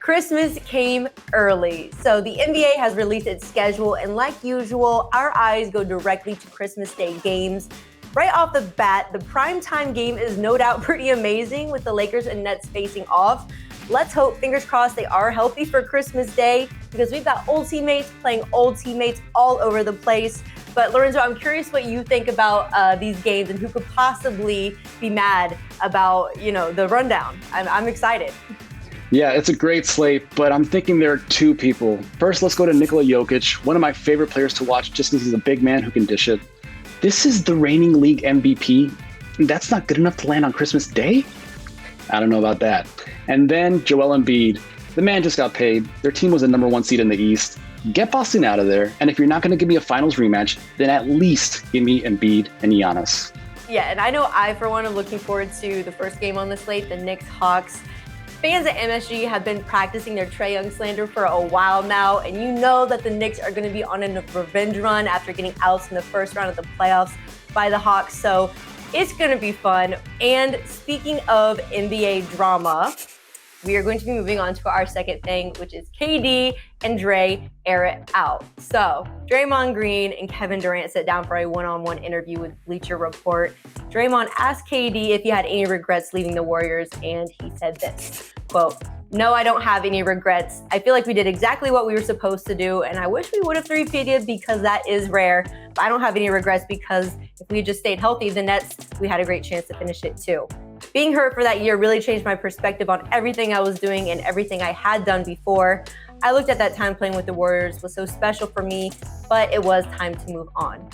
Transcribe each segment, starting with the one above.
Christmas came early, so the NBA has released its schedule, and like usual, our eyes go directly to Christmas Day games. Right off the bat, the primetime game is no doubt pretty amazing with the Lakers and Nets facing off. Let's hope, fingers crossed, they are healthy for Christmas Day because we've got old teammates playing old teammates all over the place. But Lorenzo, I'm curious what you think about these games and who could possibly be mad about, the rundown. I'm excited. Yeah, it's a great slate, but I'm thinking there are two people. First, let's go to Nikola Jokic, one of my favorite players to watch just because he's a big man who can dish it. This is the reigning league MVP. That's not good enough to land on Christmas Day? I don't know about that. And then Joel Embiid. The man just got paid. Their team was the number one seed in the East. Get Boston out of there. And if you're not going to give me a finals rematch, then at least give me Embiid and Giannis. Yeah, and I know I, for one, am looking forward to the first game on the slate, the Knicks-Hawks. Fans at MSG have been practicing their Trae Young slander for a while now, and you know that the Knicks are going to be on a revenge run after getting ousted in the first round of the playoffs by the Hawks, so it's going to be fun. And speaking of NBA drama, we are going to be moving on to our second thing, which is KD and Dre air it out. So Draymond Green and Kevin Durant sat down for a one-on-one interview with Bleacher Report. Draymond asked KD if he had any regrets leaving the Warriors, and he said this, quote, "No, I don't have any regrets. I feel like we did exactly what we were supposed to do, and I wish we would have three-peated because that is rare. But I don't have any regrets because if we had just stayed healthy, the Nets, we had a great chance to finish it too. Being hurt for that year really changed my perspective on everything I was doing and everything I had done before. I looked at that time playing with the Warriors was so special for me, but it was time to move on."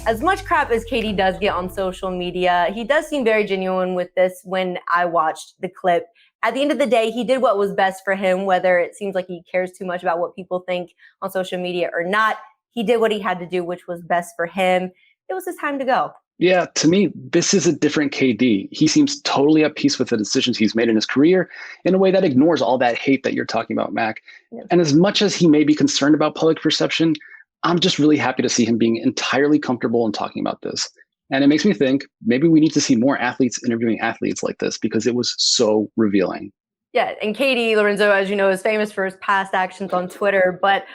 As much crap as KD does get on social media, he does seem very genuine with this when I watched the clip. At the end of the day, he did what was best for him, whether it seems like he cares too much about what people think on social media or not. He did what he had to do, which was best for him. It was his time to go. Yeah, to me, this is a different KD. He seems totally at peace with the decisions he's made in his career in a way that ignores all that hate that you're talking about, Mac. Yeah. And as much as he may be concerned about public perception, I'm just really happy to see him being entirely comfortable in talking about this. And it makes me think maybe we need to see more athletes interviewing athletes like this because it was so revealing. Yeah, and KD, Lorenzo, as you know, is famous for his past actions on Twitter, but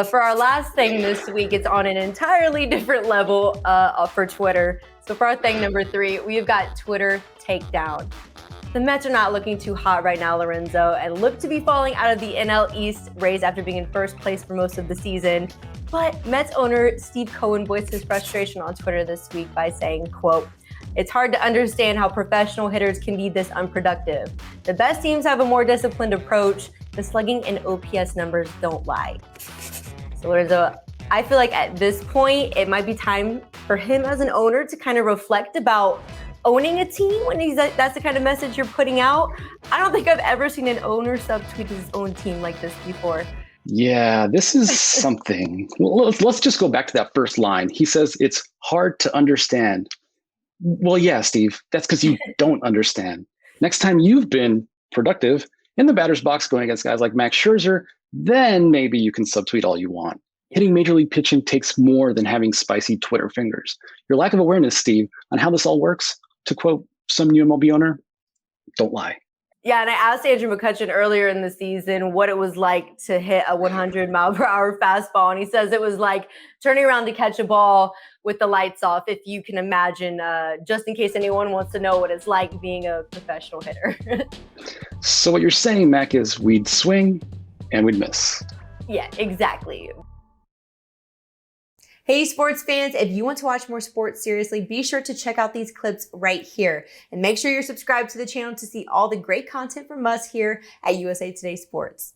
for our last thing this week, it's on an entirely different level for Twitter. So for our thing number 3, we've got Twitter takedown. The Mets are not looking too hot right now, Lorenzo, and look to be falling out of the NL East race after being in first place for most of the season. But Mets owner Steve Cohen voiced his frustration on Twitter this week by saying, quote, "It's hard to understand how professional hitters can be this unproductive. The best teams have a more disciplined approach. The slugging and OPS numbers don't lie." So Lorenzo, I feel like at this point, it might be time for him as an owner to kind of reflect about owning a team when that's the kind of message you're putting out. I don't think I've ever seen an owner subtweet his own team like this before. Yeah, this is something. Well, let's just go back to that first line. He says it's hard to understand. Well, yeah, Steve, that's because you don't understand. Next time you've been productive in the batter's box going against guys like Max Scherzer, then maybe you can subtweet all you want. Hitting major league pitching takes more than having spicy Twitter fingers. Your lack of awareness, Steve, on how this all works, to quote some new MLB owner, don't lie. Yeah, and I asked Andrew McCutchen earlier in the season what it was like to hit a 100-mile-per-hour fastball, and he says it was like turning around to catch a ball with the lights off, if you can imagine, just in case anyone wants to know what it's like being a professional hitter. So what you're saying, Mac, is we'd swing and we'd miss. Yeah, exactly. Hey, sports fans, if you want to watch more sports seriously, be sure to check out these clips right here. And make sure you're subscribed to the channel to see all the great content from us here at USA Today Sports.